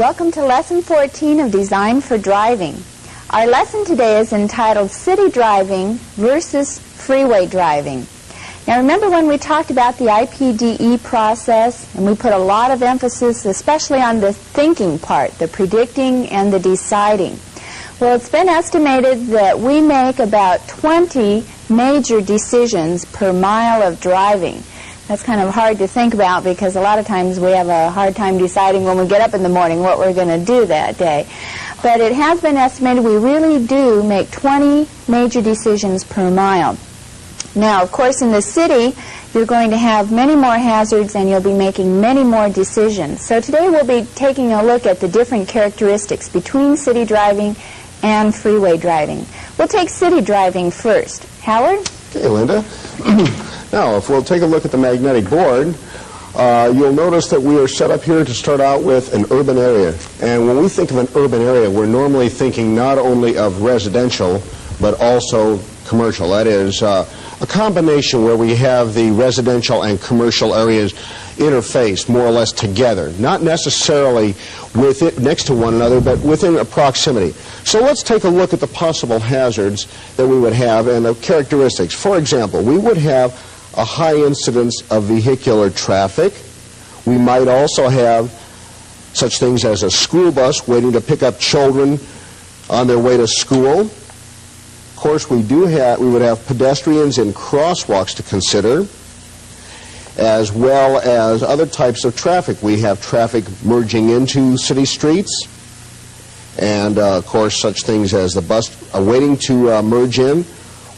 Welcome to Lesson 14 of Design for Driving. Our lesson today is entitled City Driving versus Freeway Driving. Now remember when we talked about the IPDE process, and we put a lot of emphasis especially on the thinking part, the predicting and the deciding. Well, it's been estimated that we make about 20 major decisions per mile of driving. That's kind of hard to think about because a lot of times we have a hard time deciding when we get up in the morning what we're going to do that day. But it has been estimated we really do make 20 major decisions per mile. Now, of course, in the city, you're going to have many more hazards and you'll be making many more decisions. So today we'll be taking a look at the different characteristics between city driving and freeway driving. We'll take city driving first. Howard? Okay, Linda. Now, if we'll take a look at the magnetic board, you'll notice that we are set up here to start out with an urban area. And when we think of an urban area, we're normally thinking not only of residential, but also commercial. That is a combination where we have the residential and commercial areas interfaced more or less together, not necessarily with it next to one another, but within a proximity. So let's take a look at the possible hazards that we would have and the characteristics. For example, we would have a high incidence of vehicular traffic. We might also have such things as a school bus waiting to pick up children on their way to school. Of course, we would have pedestrians in crosswalks to consider, as well as other types of traffic. We have traffic merging into city streets, and of course such things as the bus waiting to merge in.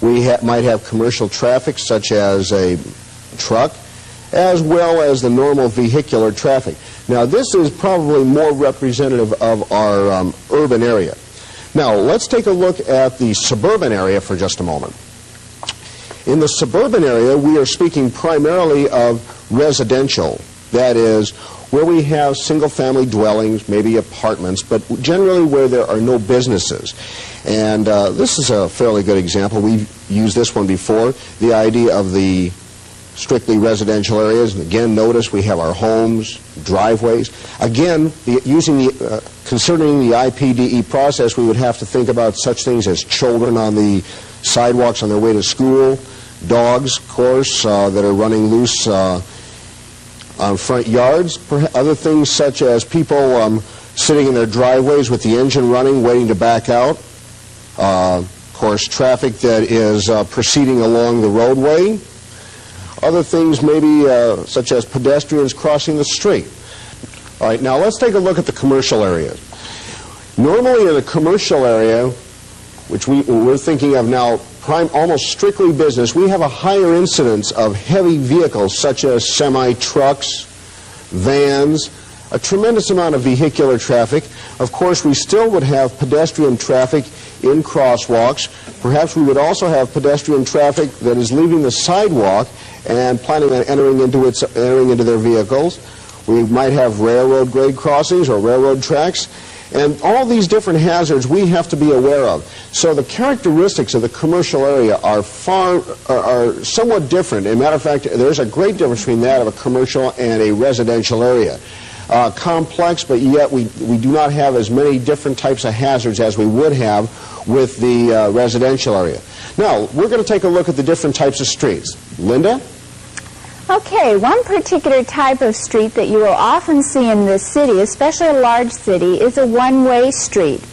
We might have commercial traffic such as a truck, as well as the normal vehicular traffic. Now this is probably more representative of our urban area. Now let's take a look at the suburban area for just a moment. In the suburban area, we are speaking primarily of residential. That is, where we have single-family dwellings, maybe apartments, but generally where there are no businesses. And this is a fairly good example. We've used this one before, the idea of the strictly residential areas. And again, notice we have our homes, driveways. Again, considering the IPDE process, we would have to think about such things as children on the sidewalks on their way to school, dogs, of course, that are running loose on front yards, other things such as people sitting in their driveways with the engine running, waiting to back out. Of course, traffic that is proceeding along the roadway. Other things maybe such as pedestrians crossing the street. All right, now let's take a look at the commercial areas. Normally in a commercial area, which we're thinking of now, almost strictly business, we have a higher incidence of heavy vehicles such as semi-trucks, vans, a tremendous amount of vehicular traffic. Of course, we still would have pedestrian traffic in crosswalks. Perhaps we would also have pedestrian traffic that is leaving the sidewalk and planning on entering into their vehicles. We might have railroad grade crossings or railroad tracks. And all these different hazards we have to be aware of. So the characteristics of the commercial area are somewhat different. As a matter of fact, there's a great difference between that of a commercial and a residential area. Complex, but yet we do not have as many different types of hazards as we would have with the residential area. Now, we're going to take a look at the different types of streets. Linda? Okay, one particular type of street that you will often see in this city, especially a large city, is a one-way street.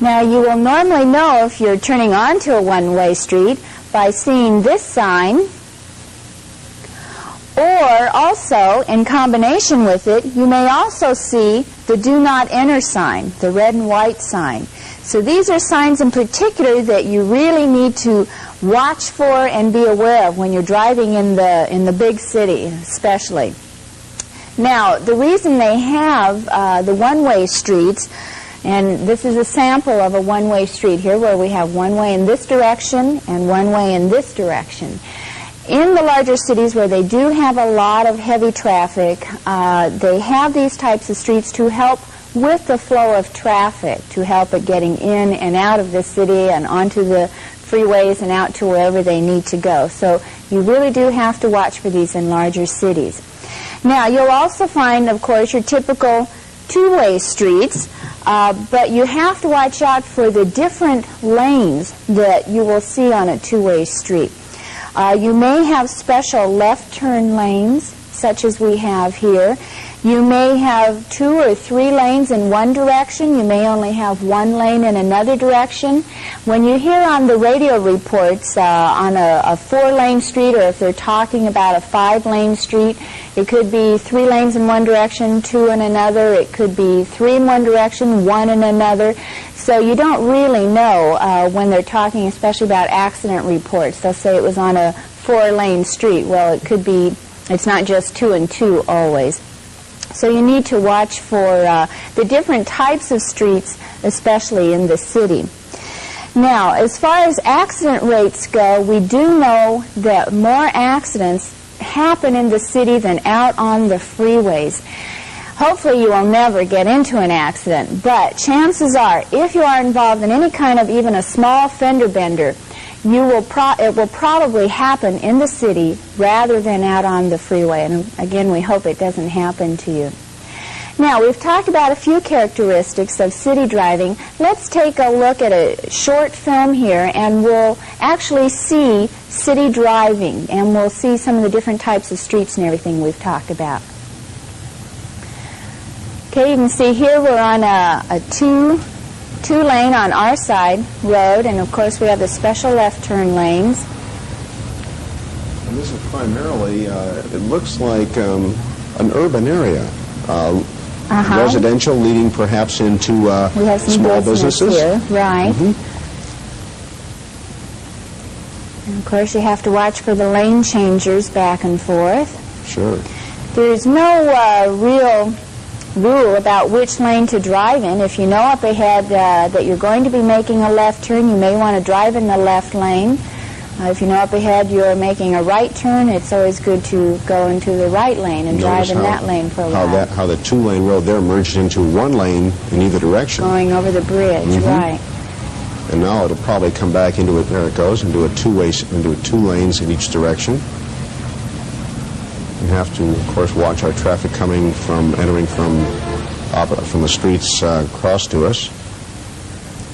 Now, you will normally know if you're turning onto a one-way street by seeing this sign, or also, in combination with it, you may also see the Do Not Enter sign, the red and white sign. So these are signs in particular that you really need to watch for and be aware of when you're driving in the big city, especially. Now, the reason they have the one-way streets, and this is a sample of a one-way street here where we have one way in this direction and one way in this direction. In the larger cities where they do have a lot of heavy traffic, they have these types of streets to help with the flow of traffic, to help it getting in and out of the city and onto the freeways and out to wherever they need to go. So you really do have to watch for these in larger cities. Now, you'll also find, of course, your typical two-way streets, but you have to watch out for the different lanes that you will see on a two-way street. You may have special left turn lanes, such as we have here. You may have 2 or 3 lanes in one direction. You may only have 1 lane in another direction. When you hear on the radio reports on a 4-lane street, or if they're talking about a 5-lane street, it could be 3 lanes in one direction, 2 in another. It could be 3 in one direction, 1 in another. So you don't really know when they're talking, especially about accident reports. They'll say it was on a 4-lane street. Well, it could be, it's not just 2 and 2 always. So you need to watch for the different types of streets, especially in the city. Now, as far as accident rates go, we do know that more accidents happen in the city than out on the freeways. Hopefully you will never get into an accident, but chances are, if you are involved in any kind of even a small fender bender, it will probably happen in the city rather than out on the freeway. And again, we hope it doesn't happen to you. Now, we've talked about a few characteristics of city driving. Let's take a look at a short film here, and we'll actually see city driving, and we'll see some of the different types of streets and everything we've talked about. Okay, you can see here we're on a two-lane on our side road, and of course we have the special left turn lanes. And this is primarily, it looks like an urban area. Residential leading perhaps into we have some small businesses. Here. Right. And of course you have to watch for the lane changers back and forth. Sure. There's no real rule about which lane to drive in. If you know up ahead that you're going to be making a left turn, you may want to drive in the left lane. If you know up ahead you're making a right turn, it's always good to go into the right lane and drive in that lane for a while. How the 2-lane road there merged into 1 lane in either direction. Going over the bridge, right. And now it'll probably come back into it, there it goes, into a 2 lanes in each direction. We have to, of course, watch our traffic entering from the streets across to us.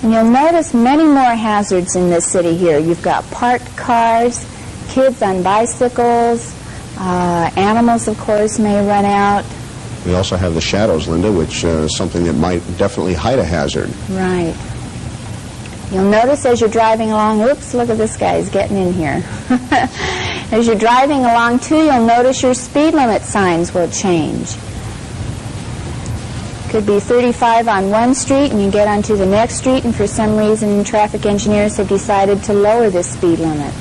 And you'll notice many more hazards in this city here. You've got parked cars, kids on bicycles, animals, of course, may run out. We also have the shadows, Linda, which is something that might definitely hide a hazard. Right. You'll notice as you're driving along, oops, look at this guy, he's getting in here. As you're driving along, too, you'll notice your speed limit signs will change. Could be 35 on one street, and you get onto the next street, and for some reason traffic engineers have decided to lower the speed limit.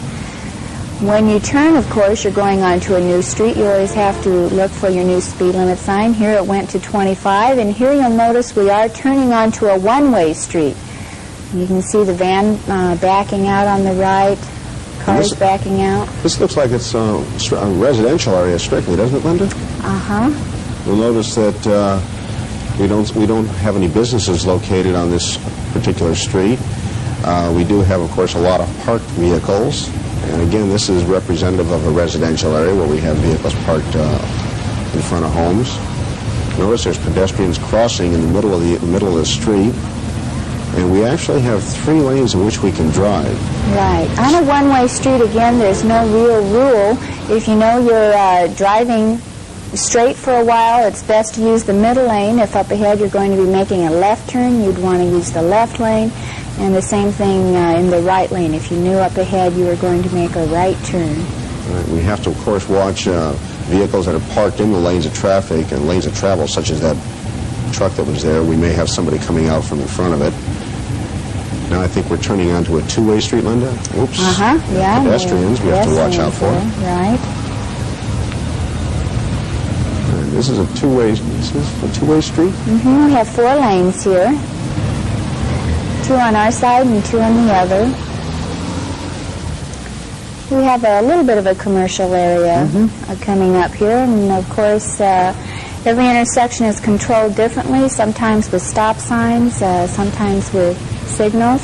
When you turn, of course, you're going onto a new street. You always have to look for your new speed limit sign. Here it went to 25, and here you'll notice we are turning onto a one-way street. You can see the van backing out on the right, cars backing out. This looks like it's a residential area strictly, doesn't it, Linda? You'll notice that we don't have any businesses located on this particular street. We do have, of course, a lot of parked vehicles. And again, this is representative of a residential area where we have vehicles parked in front of homes. Notice there's pedestrians crossing in the middle of the street. And we actually have 3 lanes in which we can drive. Right. On a one-way street, again, there's no real rule. If you know you're driving straight for a while, it's best to use the middle lane. If up ahead you're going to be making a left turn, you'd want to use the left lane. And the same thing in the right lane. If you knew up ahead you were going to make a right turn. Right. We have to, of course, watch vehicles that are parked in the lanes of traffic and lanes of travel, such as that truck that was there. We may have somebody coming out from in front of it. Now I think we're turning onto a 2-way street, Linda. Oops. Yeah. Pedestrians we have to watch out for. Right. And this is a 2-way street? We have 4 lanes here. 2 on our side and 2 on the other. We have a little bit of a commercial area coming up here, and of course every intersection is controlled differently, sometimes with stop signs, sometimes with signals.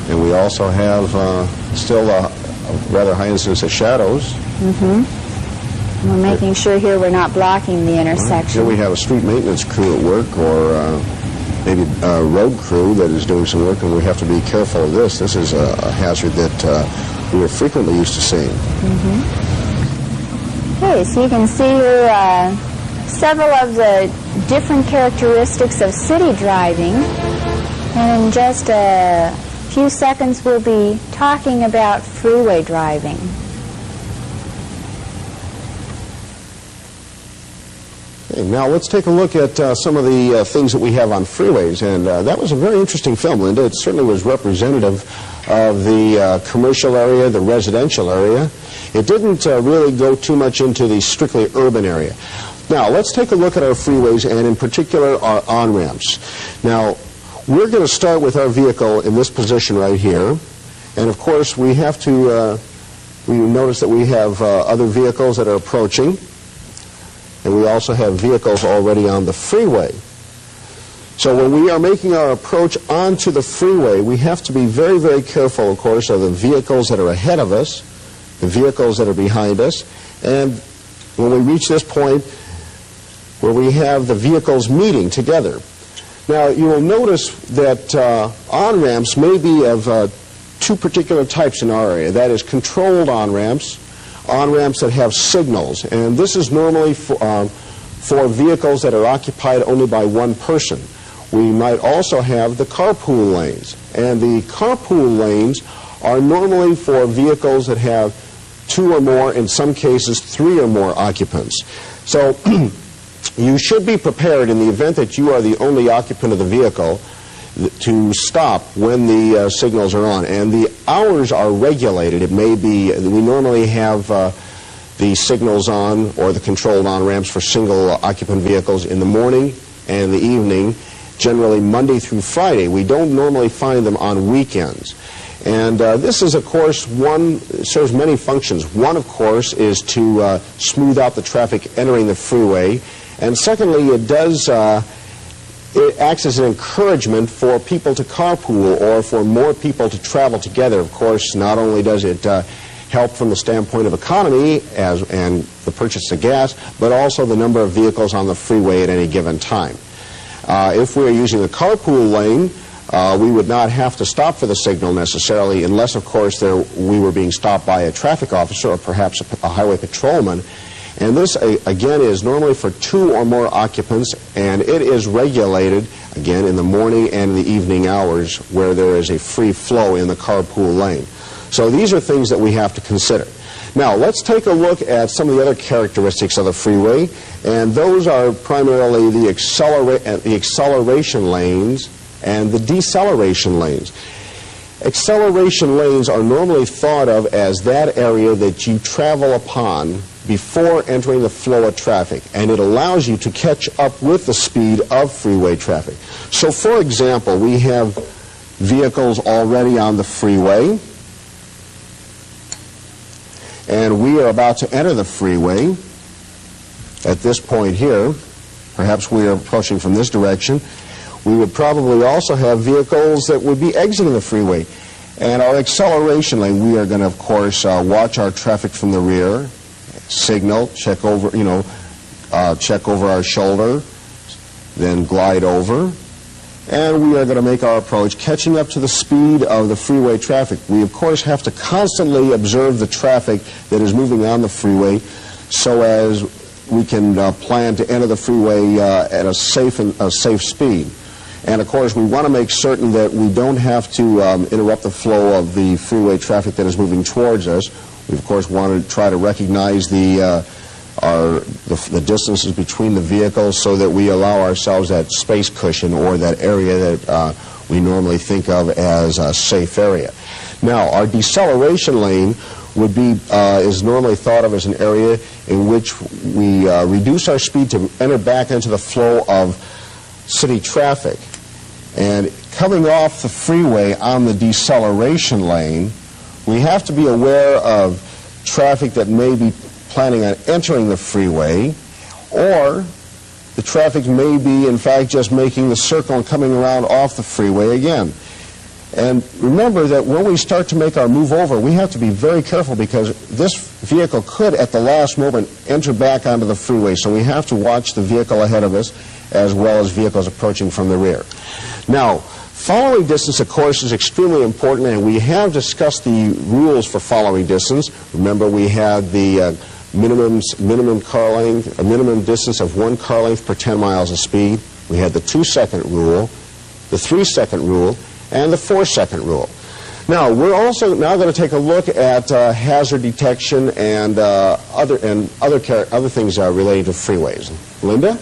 And we also have still a rather high incidence of shadows. We're making sure here we're not blocking the intersection. Here we have a street maintenance crew at work, or maybe a road crew that is doing some work, and we have to be careful of this. This is a hazard that we are frequently used to seeing. Okay, so you can see here several of the different characteristics of city driving. And in just a few seconds, we'll be talking about freeway driving. Okay, now let's take a look at some of the things that we have on freeways. And that was a very interesting film, Linda. It certainly was representative of the commercial area, the residential area. It didn't really go too much into the strictly urban area. Now, let's take a look at our freeways, and in particular our on-ramps. Now, we're going to start with our vehicle in this position right here. And of course, we have to, we notice that we have other vehicles that are approaching. And we also have vehicles already on the freeway. So when we are making our approach onto the freeway, we have to be very, very careful, of course, of the vehicles that are ahead of us, the vehicles that are behind us, and when we reach this point where we have the vehicles meeting together. Now, you will notice that on-ramps may be of two particular types in our area. That is controlled on-ramps, on-ramps that have signals. And this is normally for vehicles that are occupied only by one person. We might also have the carpool lanes. And the carpool lanes are normally for vehicles that have two or more, in some cases 3 or more occupants. So you should be prepared in the event that you are the only occupant of the vehicle to stop when the signals are on. And the hours are regulated. It may be, we normally have the signals on, or the controlled on-ramps for single occupant vehicles in the morning and the evening, generally Monday through Friday. We don't normally find them on weekends. And this is, of course, serves many functions. One, of course, is to smooth out the traffic entering the freeway. And secondly, it acts as an encouragement for people to carpool, or for more people to travel together. Of course, not only does it help from the standpoint of economy and the purchase of gas, but also the number of vehicles on the freeway at any given time. If we are using the carpool lane, we would not have to stop for the signal necessarily, unless, of course, we were being stopped by a traffic officer or perhaps a highway patrolman. And this, again, is normally for 2 or more occupants, and it is regulated, again, in the morning and the evening hours, where there is a free flow in the carpool lane. So these are things that we have to consider. Now, let's take a look at some of the other characteristics of the freeway, and those are primarily the acceleration lanes and the deceleration lanes. Acceleration lanes are normally thought of as that area that you travel upon before entering the flow of traffic, and it allows you to catch up with the speed of freeway traffic. So, for example, we have vehicles already on the freeway, and we are about to enter the freeway at this point here. Perhaps we are approaching from this direction. We would probably also have vehicles that would be exiting the freeway. And our acceleration lane, we are going to, of course, watch our traffic from the rear, signal, check over our shoulder, then glide over. And we are going to make our approach, catching up to the speed of the freeway traffic. We, of course, have to constantly observe the traffic that is moving on the freeway, so as we can plan to enter the freeway at a safe speed. And, of course, we want to make certain that we don't have to interrupt the flow of the freeway traffic that is moving towards us. We, of course, want to try to recognize the distances between the vehicles, so that we allow ourselves that space cushion, or that area that we normally think of as a safe area. Now, our deceleration lane would be is normally thought of as an area in which we reduce our speed to enter back into the flow of city traffic. And coming off the freeway on the deceleration lane, we have to be aware of traffic that may be planning on entering the freeway, or the traffic may be, in fact, just making the circle and coming around off the freeway again. And remember that when we start to make our move over, we have to be very careful, because this vehicle could, at the last moment, enter back onto the freeway. So we have to watch the vehicle ahead of us as well as vehicles approaching from the rear. Now, following distance, of course, is extremely important, and we have discussed the rules for following distance. Remember, we had the minimum distance of 1 car length per 10 miles of speed. We had the 2-second rule, the 3-second rule, and the 4-second rule. Now, we're also now going to take a look at hazard detection and other things related to freeways. Linda?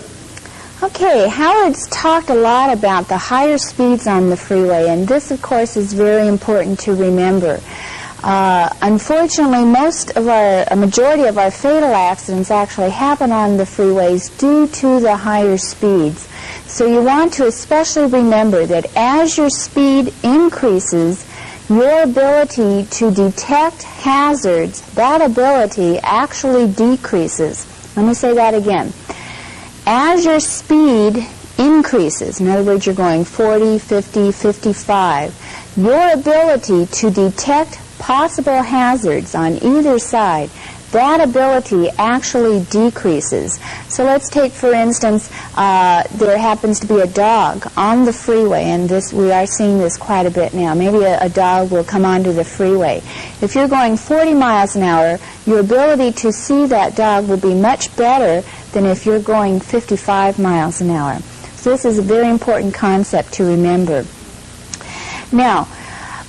Okay, Howard's talked a lot about the higher speeds on the freeway, and this, of course, is very important to remember. Unfortunately, a majority of our fatal accidents actually happen on the freeways due to the higher speeds. So you want to especially remember that as your speed increases, your ability to detect hazards, that ability actually decreases. Let me say that again. As your speed increases, in other words, you're going 40, 50, 55, your ability to detect possible hazards on either side, that ability actually decreases. So let's take, for instance, there happens to be a dog on the freeway, and we are seeing this quite a bit now. Maybe a dog will come onto the freeway. If you're going 40 miles an hour, your ability to see that dog will be much better than if you're going 55 miles an hour. So this is a very important concept to remember. Now,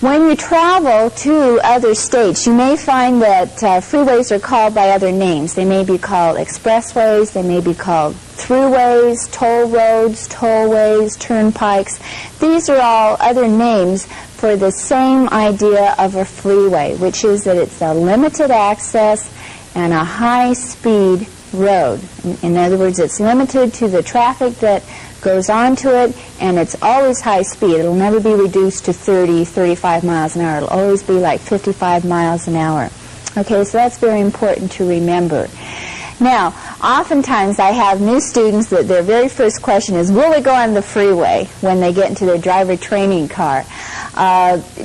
when you travel to other states, you may find that freeways are called by other names. They may be called expressways, they may be called throughways, toll roads, tollways, turnpikes. These are all other names for the same idea of a freeway, which is that it's a limited access and a high-speed road. In other words, it's limited to the traffic that goes onto it, and it's always high speed. It'll never be reduced to 30, 35 miles an hour. It'll always be like 55 miles an hour. Okay, so that's very important to remember. Now, oftentimes I have new students that their very first question is, will they go on the freeway when they get into their driver training car?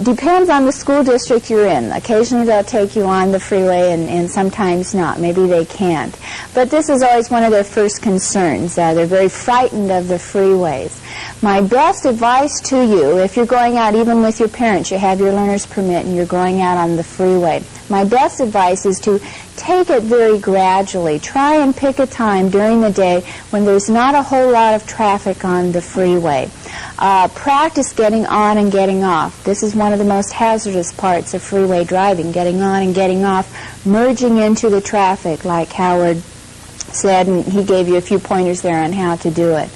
Depends on the school district you're in. Occasionally they'll take you on the freeway and sometimes not. Maybe they can't. But this is always one of their first concerns. They're very frightened of the freeways. My best advice to you, if you're going out even with your parents, you have your learner's permit and you're going out on the freeway, my best advice is to take it very gradually. Try and pick a time during the day when there's not a whole lot of traffic on the freeway. Practice getting on and getting off. This is one of the most hazardous parts of freeway driving, getting on and getting off, merging into the traffic, like Howard said, and he gave you a few pointers there on how to do it.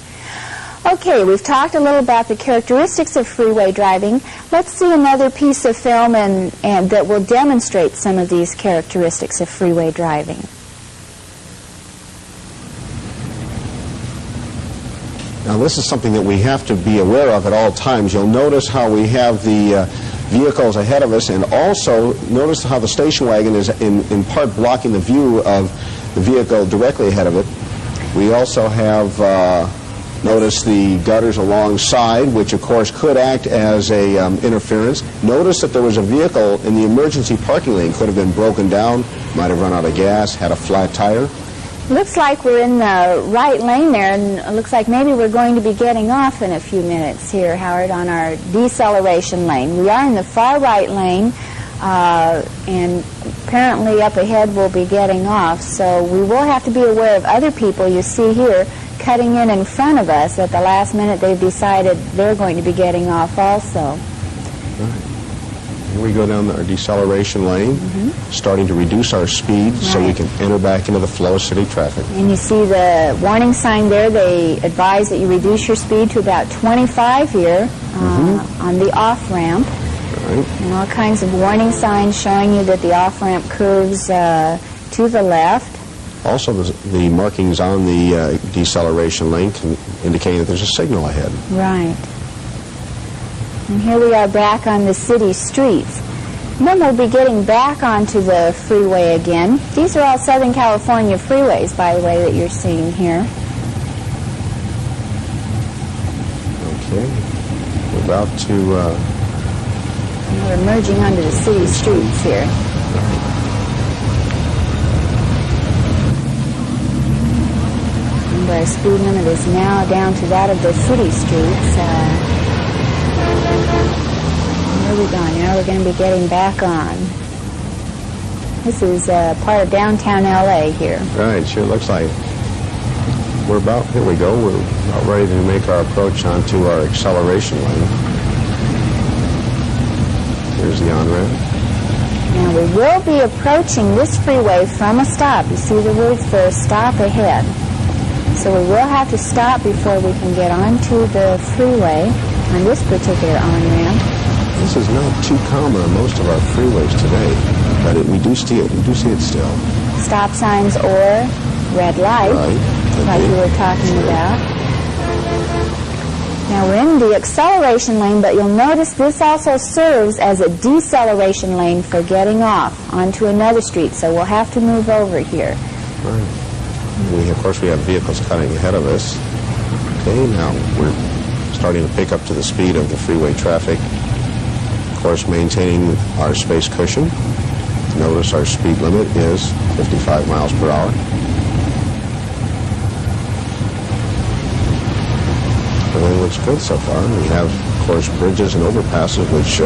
Okay, we've talked a little about the characteristics of freeway driving. Let's see another piece of film and that will demonstrate some of these characteristics of freeway driving. Now, this is something that we have to be aware of at all times. You'll notice how we have the vehicles ahead of us, and also notice how the station wagon is in part blocking the view of the vehicle directly ahead of it. We also have notice the gutters alongside, which of course could act as a interference. Notice that there was a vehicle in the emergency parking lane, could have been broken down, might have run out of gas, had a flat tire. Looks like we're in the right lane there, and it looks like maybe we're going to be getting off in a few minutes here, Howard, on our deceleration lane. We are in the far right lane, and apparently up ahead we'll be getting off, so we will have to be aware of other people you see here cutting in front of us. At the last minute they've decided they're going to be getting off also. Right. Here we go down our deceleration lane, starting to reduce our speed so we can enter back into the flow of city traffic. And you see the warning sign there. They advise that you reduce your speed to about 25 here on the off-ramp. Right. And all kinds of warning signs showing you that the off-ramp curves to the left. Also, the markings on the deceleration lane can indicate that there's a signal ahead. Right. And here we are back on the city streets. And then we'll be getting back onto the freeway again. These are all Southern California freeways, by the way, that you're seeing here. Okay. We're about to... We're merging onto the city streets here. where our speed limit is now down to that of the city streets. Where are we going? Now we're going to be getting back on. This is part of downtown LA here. Right, sure looks like. Here we go, we're about ready to make our approach onto our acceleration lane. Here's the on-ramp. Now we will be approaching this freeway from a stop. You see the words for stop ahead. So we will have to stop before we can get onto the freeway on this particular on-ramp. This is not too common on most of our freeways today, but we do see it. We do see it still. Stop signs or red light, Right. like you were talking about. Now we're in the acceleration lane, but you'll notice this also serves as a deceleration lane for getting off onto another street, so we'll have to move over here. Right. Of course, we have vehicles cutting ahead of us. Okay, now we're starting to pick up to the speed of the freeway traffic. Of course, maintaining our space cushion. Notice our speed limit is 55 miles per hour. Everything looks good so far. We have, of course, bridges and overpasses which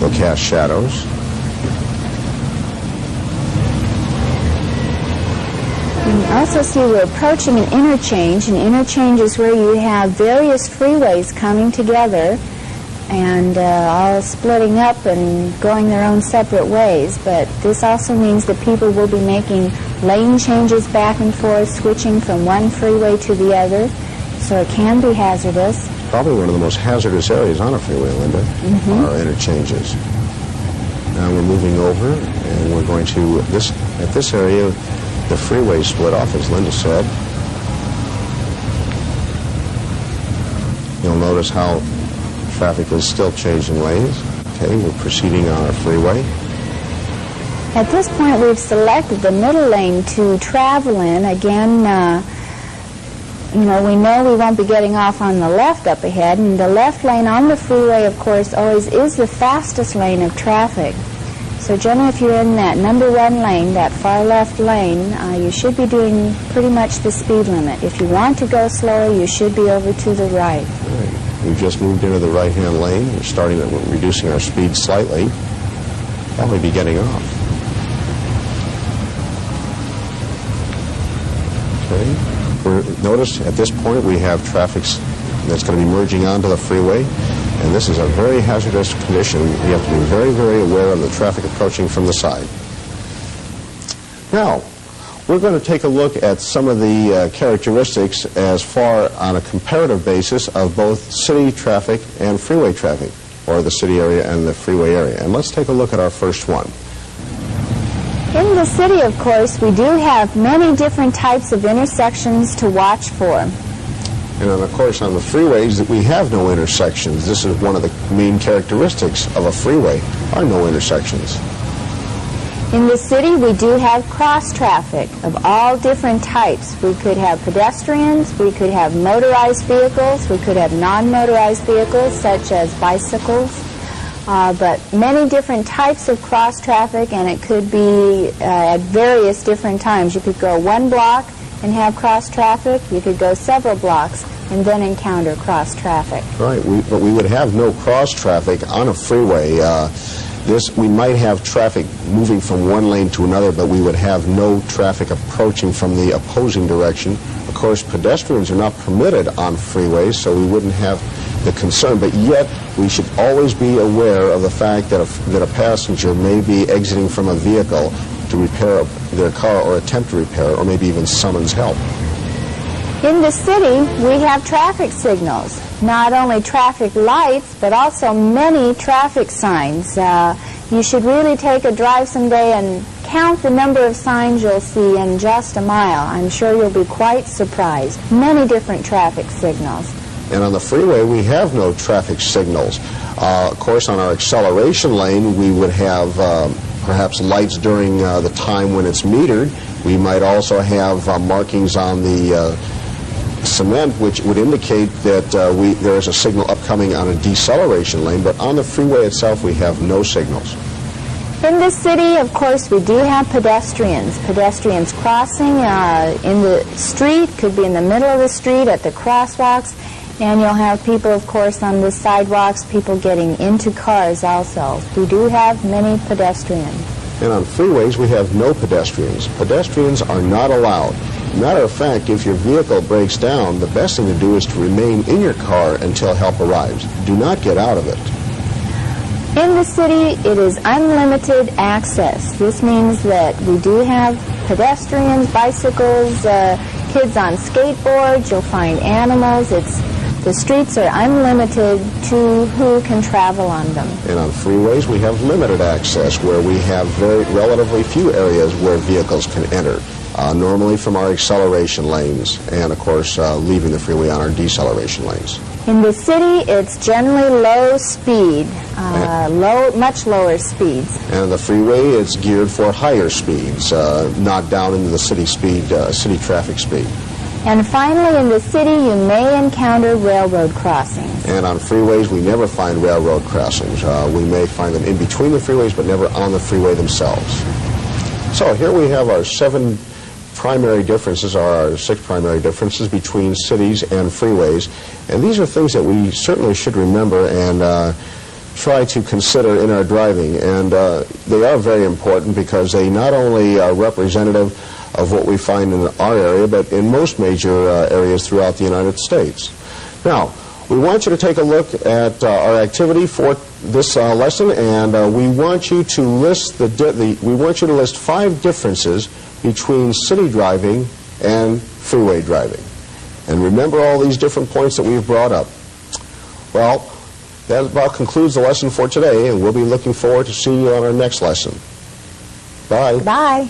will cast shadows. You can also see we're approaching an interchange. An interchange is where you have various freeways coming together and all splitting up and going their own separate ways. But this also means that people will be making lane changes back and forth, switching from one freeway to the other. So it can be hazardous. Probably one of the most hazardous areas on a freeway, Linda, are interchanges. Now we're moving over, and we're going to, at this area, the freeway split off, as Linda said. You'll notice how traffic is still changing lanes. Okay, we're proceeding on our freeway. At this point, we've selected the middle lane to travel in. Again, we know we won't be getting off on the left up ahead, and the left lane on the freeway, of course, always is the fastest lane of traffic. So generally, if you're in that number one lane, that far left lane, you should be doing pretty much the speed limit. If you want to go slower, you should be over to the right. Right. We've just moved into the right-hand lane. We're reducing our speed slightly. Probably be getting off. Okay. Notice at this point we have traffic that's going to be merging onto the freeway, and this is a very hazardous condition. We have to be very, very aware of the traffic approaching from the side. Now, we're going to take a look at some of the characteristics as far on a comparative basis of both city traffic and freeway traffic, or the city area and the freeway area. And let's take a look at our first one. In the city, of course, we do have many different types of intersections to watch for. And of course, on the freeways, we have no intersections. This is one of the main characteristics of a freeway, are no intersections. In the city, we do have cross traffic of all different types. We could have pedestrians, we could have motorized vehicles, we could have non-motorized vehicles such as bicycles, but many different types of cross traffic, and it could be at various different times. You could go one block and have cross traffic. You could go several blocks and then encounter cross traffic. Right, but we would have no cross traffic on a freeway. We might have traffic moving from one lane to another, but we would have no traffic approaching from the opposing direction. Of course, pedestrians are not permitted on freeways, so we wouldn't have the concern, but yet we should always be aware of the fact that a passenger may be exiting from a vehicle to repair their car or attempt to repair it, or maybe even summons help. In the city, we have traffic signals, not only traffic lights, but also many traffic signs. You should really take a drive someday and count the number of signs you'll see in just a mile. I'm sure you'll be quite surprised. Many different traffic signals. And on the freeway, we have no traffic signals. Of course, on our acceleration lane, we would have perhaps lights during the time when it's metered. We might also have markings on the cement which would indicate that there is a signal upcoming on a deceleration lane, but on the freeway itself we have no signals. In the city, of course, we do have pedestrians. Pedestrians crossing in the street, could be in the middle of the street, at the crosswalks, and you'll have people, of course, on the sidewalks, people getting into cars also. We do have many pedestrians. And on freeways, we have no pedestrians. Pedestrians are not allowed. Matter of fact, if your vehicle breaks down, the best thing to do is to remain in your car until help arrives. Do not get out of it. In the city, it is unlimited access. This means that we do have pedestrians, bicycles, kids on skateboards. You'll find animals. The streets are unlimited to who can travel on them. And on freeways, we have limited access, where we have relatively few areas where vehicles can enter, normally from our acceleration lanes, and of course leaving the freeway on our deceleration lanes. In the city, it's generally low speed, much lower speeds. And the freeway, it's geared for higher speeds, not down into the city traffic speed. And finally, in the city, you may encounter railroad crossings. And on freeways, we never find railroad crossings. We may find them in between the freeways, but never on the freeway themselves. So here we have our 7 primary differences, or our 6 primary differences between cities and freeways. And these are things that we certainly should remember and try to consider in our driving. And they are very important because they not only are representative of what we find in our area, but in most major areas throughout the United States. Now, we want you to take a look at our activity for this lesson, and we want you to list we want you to list 5 differences between city driving and freeway driving. And remember all these different points that we've brought up. Well, that about concludes the lesson for today, and we'll be looking forward to seeing you on our next lesson. Bye. Bye.